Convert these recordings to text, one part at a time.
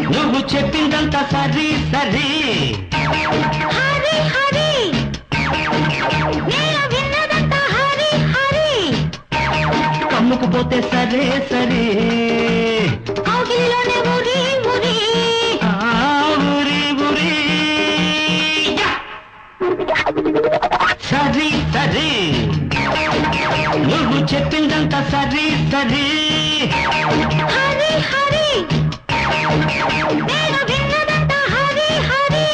నువ్వు చెప్పిందంతా సరి సరి హరి హరి నేను విన్నదంతా హరి హరి కమ్ముకుపోతే సరే సరే కౌగిలిలోనే ఊరి ఊరి ఊరి ఊరి సరి సరి నువ్వు చెప్పిందంతా సరి సరి హరి హరి నేను విన్నదంతా హరి హరి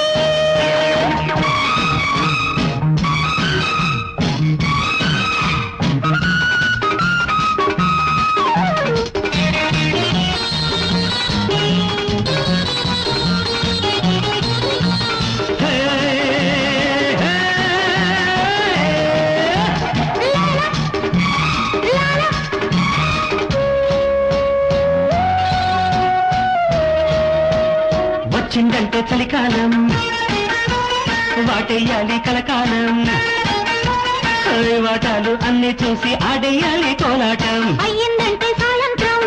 వచ్చిందంటే చలికాలం వాటేయాలి కలకాలం వాటాలు అన్ని చూసి ఆడేయాలి కోలాటం అయ్యిందంటే సాయంత్రం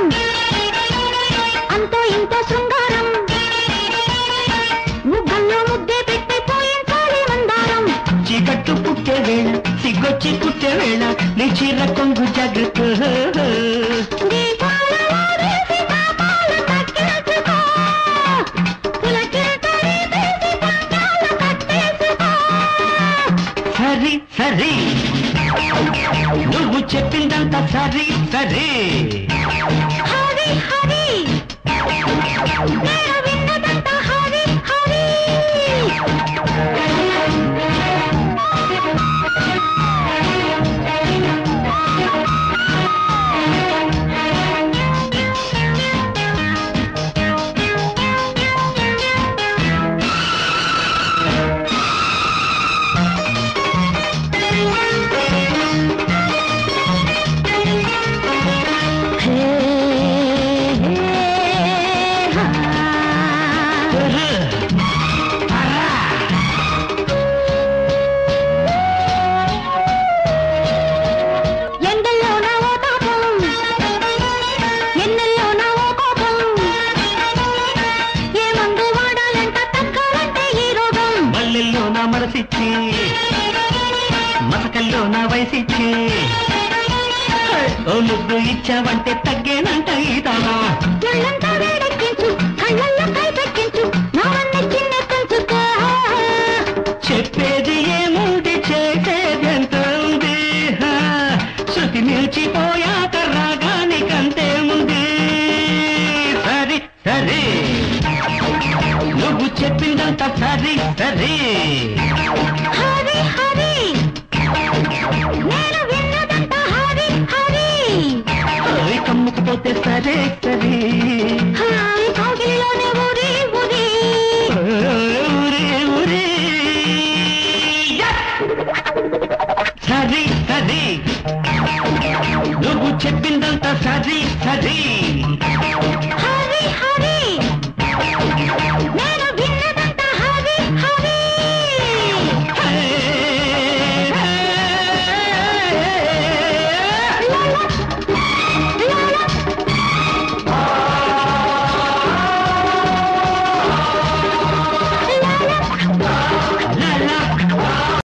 అంతో ఇంతో శృంగారం ముగ్గుల్లో ముద్దే పెట్టి పోయించాలి మందారం చీకట్టు పుట్టే వేళ సిగ్గొచ్చి పుట్టే వేళ నీ చీర కొంగు జాగ్రత్త సరి సరి నువ్వు చెప్పిందంతా సరి సరి హరి హరి నేను విన్నదంతా హరి హరి మనసిచ్చి మసకల్లో నా వయసిచ్చి ఓ ముద్దు ఇచ్చావంటే తగ్గేనంట ఈతమా చెప్పేది ఏముంది చేసేది ఎంత ఉంది శృతి నిలిచిపోయాక రాగానికంతే ఉంది సరి సరి నువ్వు చెప్పిందంతా సరి సరి హరి హరి నేను విన్నదంతా హరి హరి కమ్ముకుపోతే సరే